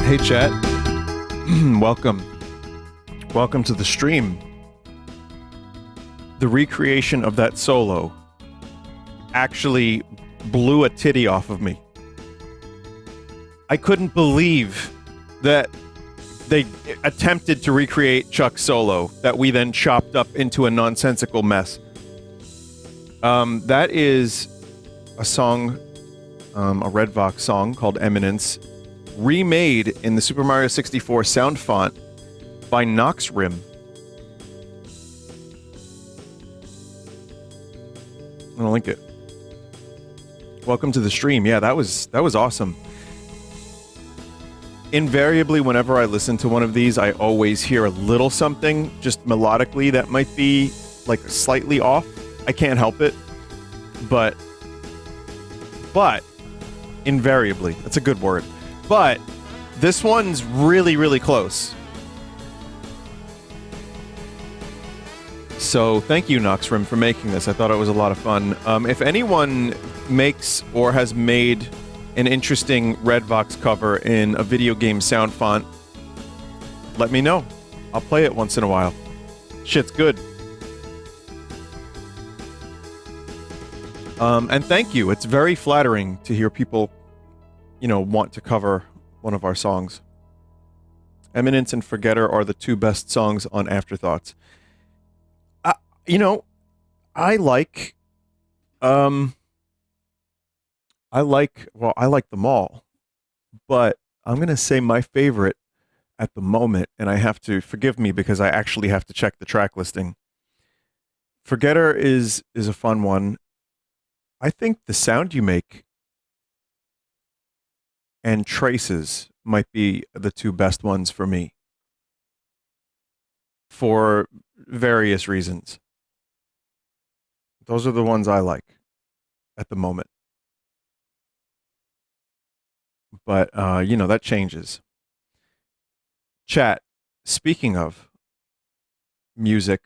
Hey chat, welcome to the stream. The recreation of that solo actually blew a titty off of me. I couldn't believe that they attempted to recreate Chuck's solo that we then chopped up into a nonsensical mess. That is a song, a Red Vox song called Eminence, remade in the Super Mario 64 sound font by Noxrim. I'm gonna link it. Welcome to the stream. Yeah, that was awesome. Invariably, whenever I listen to one of these, I always hear a little something, just melodically, that might be like slightly off. I can't help it, but invariably, that's a good word. But this one's really, really close. So thank you, Noxrim, for making this. I thought it was a lot of fun. If anyone makes or has made an interesting Red Vox cover in a video game sound font, let me know. I'll play it once in a while. Shit's good. And thank you. It's very flattering to hear people, you know, want to cover one of our songs. Eminence and Forgetter are the two best songs on Afterthoughts. You know, I like them all, but I'm going to say my favorite at the moment, and I have to forgive me because I actually have to check the track listing. Forgetter is a fun one. I think The Sound You Make and Traces might be the two best ones for me, for various reasons. Those are the ones I like at the moment. But, you know, that changes. Chat, speaking of music,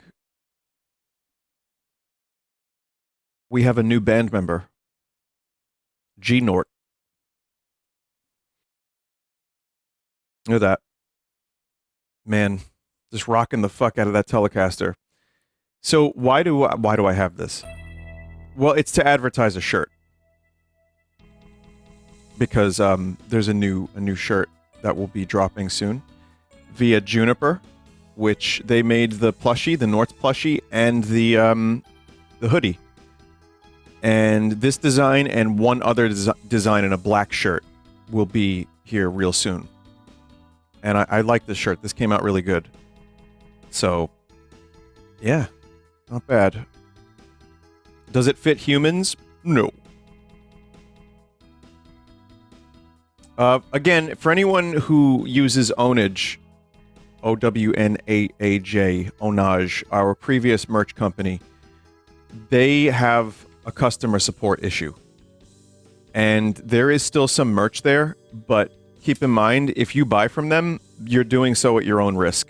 we have a new band member, G-Nort. Look at that. Man, just rocking the fuck out of that Telecaster. So why do I have this? Well, it's to advertise a shirt. Because there's a new shirt that will be dropping soon via Juniper, which they made the plushie, the North plushie, and the hoodie. And this design and one other design in a black shirt will be here real soon. And I like this shirt. This came out really good. So, yeah, not bad. Does it fit humans? No. Again, for anyone who uses Ownage, O-W-N-A-A-J, Ownage, our previous merch company, they have a customer support issue. And there is still some merch there, but keep in mind, if you buy from them, you're doing so at your own risk.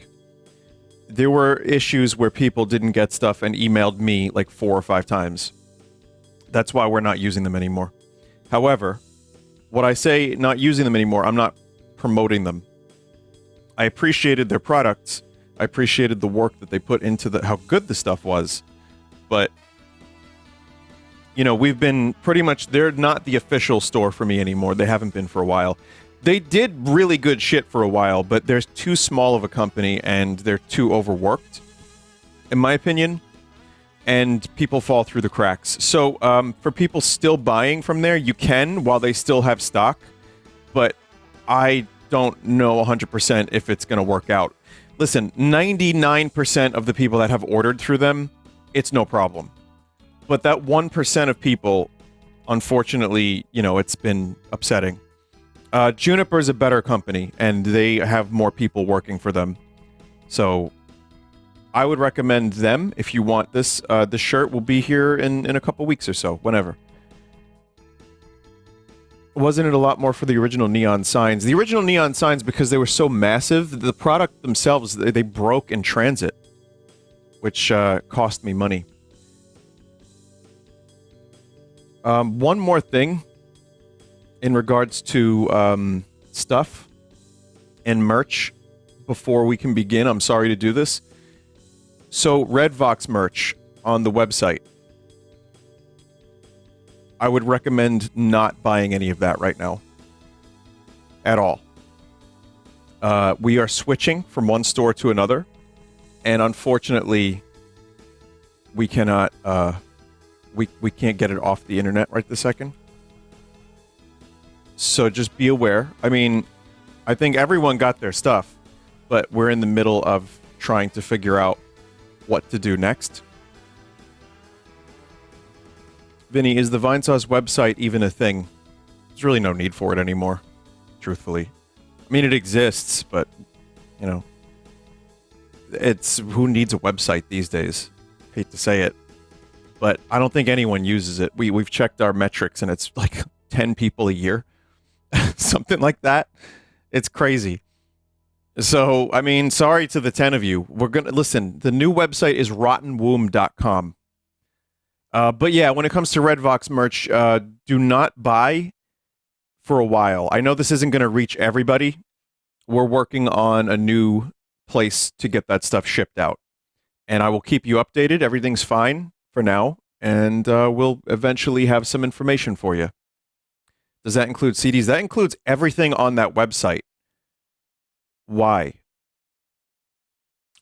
There were issues where people didn't get stuff and emailed me like 4 or 5 times. That's why we're not using them anymore. However, when I say not using them anymore, I'm not promoting them. I appreciated their products. I appreciated the work that they put into how good the stuff was. But, you know, we've been pretty much, they're not the official store for me anymore. They haven't been for a while. They did really good shit for a while, but they're too small of a company and they're too overworked, in my opinion. And people fall through the cracks. So, for people still buying from there, you can while they still have stock. But I don't know 100% if it's going to work out. Listen, 99% of the people that have ordered through them, it's no problem. But that 1% of people, unfortunately, you know, it's been upsetting. Juniper is a better company, and they have more people working for them. So I would recommend them if you want this. The shirt will be here in a couple weeks or so, whenever. Wasn't it a lot more for the original neon signs? The original neon signs, because they were so massive, the product themselves, they broke in transit, which cost me money. One more thing in regards to stuff. and merch before we can begin. I'm sorry to do this. So, Redvox merch on the website. I would recommend not buying any of that right now. At all. We are switching from one store to another. And unfortunately, we cannot, we can't get it off the internet right this second. So just be aware. I mean, I think everyone got their stuff, but we're in the middle of trying to figure out what to do next. Vinny, is the Vinesauce website even a thing? There's really no need for it anymore, truthfully. I mean, it exists, but, you know, it's who needs a website these days? Hate to say it, but I don't think anyone uses it. We've checked our metrics, and it's like 10 people a year, something like that. It's crazy. So, I mean, sorry to the 10 of you. We're gonna listen. The new website is rottenwomb.com. But yeah, when it comes to Redvox merch, do not buy for a while. I know this isn't going to reach everybody. We're working on a new place to get that stuff shipped out. And I will keep you updated. Everything's fine for now. And we'll eventually have some information for you. Does that include CDs? That includes everything on that website. Why?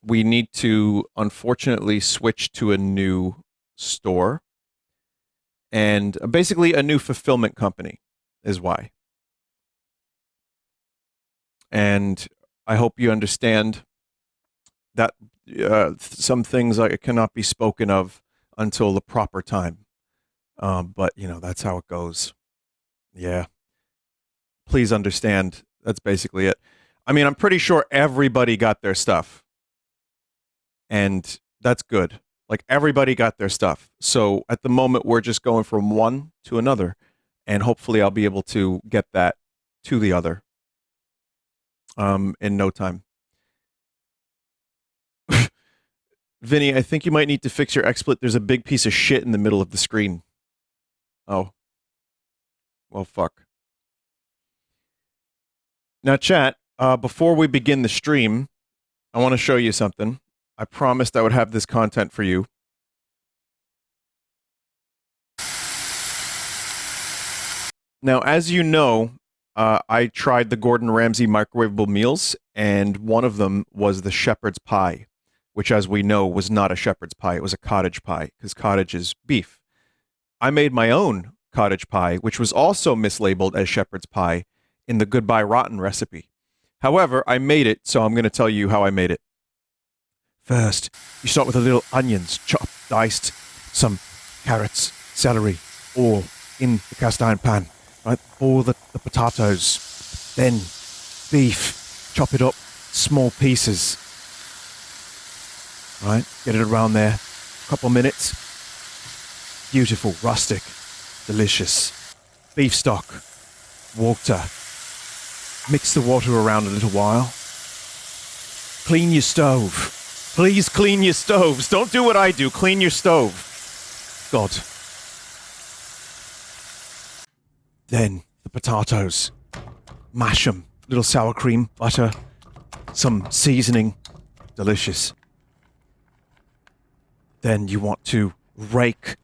We need to, unfortunately, switch to a new store. And basically a new fulfillment company is why. And I hope you understand that some things cannot be spoken of until the proper time. But, you know, that's how it goes. Yeah. Please understand. That's basically it. I mean, I'm pretty sure everybody got their stuff. And that's good. Like, everybody got their stuff. So at the moment, we're just going from one to another. And hopefully I'll be able to get that to the other in no time. Vinny, I think you might need to fix your XSplit. There's a big piece of shit in the middle of the screen. Oh. Well, fuck. Now, chat, before we begin the stream, I want to show you something. I promised I would have this content for you. Now, as you know, I tried the Gordon Ramsay microwavable meals, and one of them was the shepherd's pie, which, as we know, was not a shepherd's pie. It was a cottage pie, because cottage is beef. I made my own cottage pie, which was also mislabeled as shepherd's pie in the Goodbye Rotten recipe. However, I made it, so I'm going to tell you how I made it. First, you start with a little onions, chopped, diced, some carrots, celery, all in the cast iron pan. Right, boil the potatoes, then beef, chop it up, small pieces. Right, get it around there, couple minutes. Beautiful, rustic, delicious. Beef stock, water. Mix the water around a little while. Clean your stove. Please clean your stoves. Don't do what I do. Clean your stove. God. Then the potatoes. Mash them. Little sour cream, butter, some seasoning. Delicious. Then you want to rake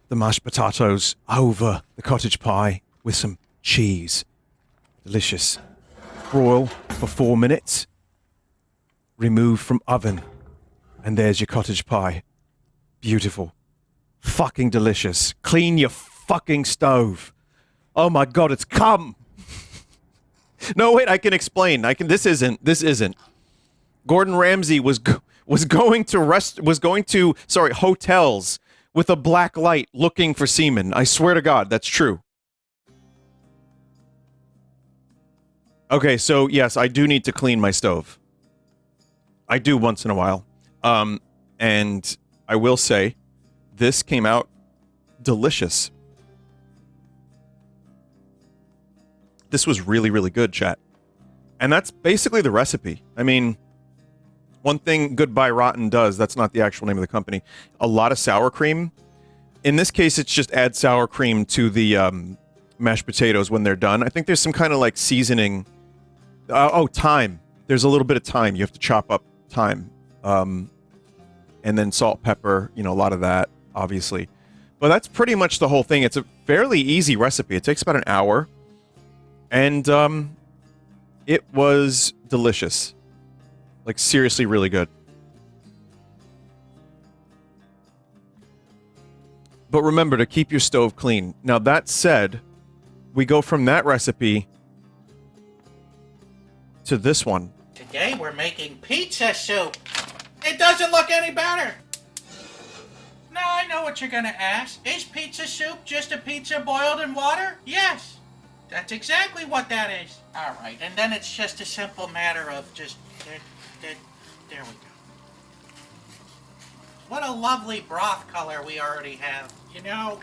the mashed potatoes over the cottage pie with some cheese. Delicious. Broil for 4 minutes. Remove from oven. And there's your cottage pie. Beautiful. Fucking delicious. Clean your fucking stove. Oh my god, it's cum! No, wait, I can explain. This isn't. Gordon Ramsay was going to hotels with a black light looking for semen. I swear to God, that's true. Okay, so yes, I do need to clean my stove. I do once in a while. And I will say, this came out delicious. This was really, really good, chat. And that's basically the recipe. I mean, one thing Goodbye Rotten does, that's not the actual name of the company, a lot of sour cream. In this case, it's just add sour cream to the mashed potatoes when they're done. I think there's some kind of like seasoning. Thyme. there's a little bit of thyme. You have to chop up thyme. And then salt, pepper, a lot of that, obviously. But that's pretty much the whole thing. It's a fairly easy recipe. It takes about an hour. And it was delicious. Like, seriously, really good. But remember to keep your stove clean. Now, that said, we go from that recipe to this one. Today we're making pizza soup. It doesn't look any better. Now I know what you're gonna ask. Is pizza soup just a pizza boiled in water? Yes. That's exactly what that is. Alright, and then it's just a simple matter of just... There we go. What a lovely broth color we already have.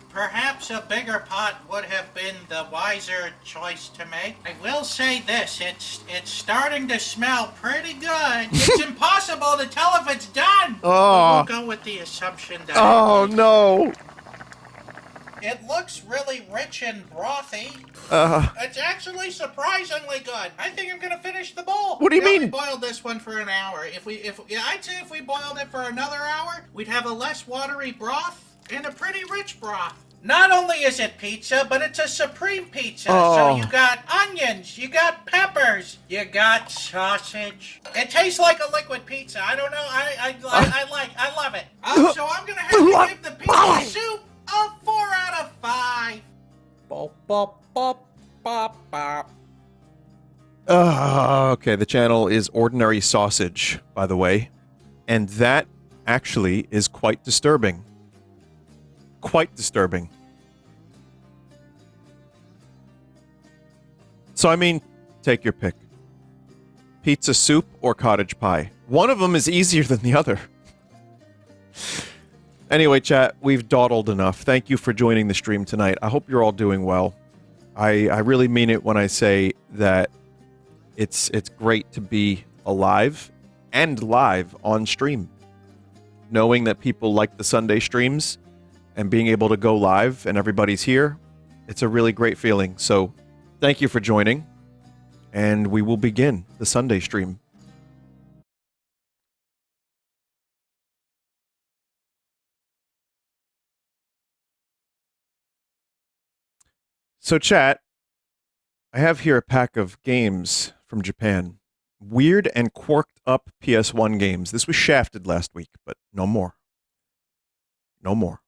Perhaps a bigger pot would have been the wiser choice to make. I will say this, it's starting to smell pretty good. It's impossible to tell if it's done. Oh. We'll go with the assumption that No. It looks really rich and brothy. It's actually surprisingly good. I think I'm gonna finish the bowl. What do you mean? We boiled this one for an hour. I'd say if we boiled it for another hour, we'd have a less watery broth and a pretty rich broth. Not only is it pizza, but it's a supreme pizza. So you got onions, you got peppers, you got sausage. It tastes like a liquid pizza. I don't know. I love it. So I'm gonna have to give the pizza soup a 4 out of 5. Bop, bop, bop, bop, bop. Okay, the channel is Ordinary Sausage, by the way. And that actually is quite disturbing. Quite disturbing. So, I mean, take your pick. Pizza soup or cottage pie. One of them is easier than the other. Anyway, chat, we've dawdled enough. Thank you for joining the stream tonight. I hope you're all doing well. I really mean it when I say that it's great to be alive and live on stream. Knowing that people like the Sunday streams and being able to go live and everybody's here, it's a really great feeling. So thank you for joining, and we will begin the Sunday stream. So chat, I have here a pack of games from Japan. Weird and quirked up PS1 games. This was shafted last week, but no more. No more.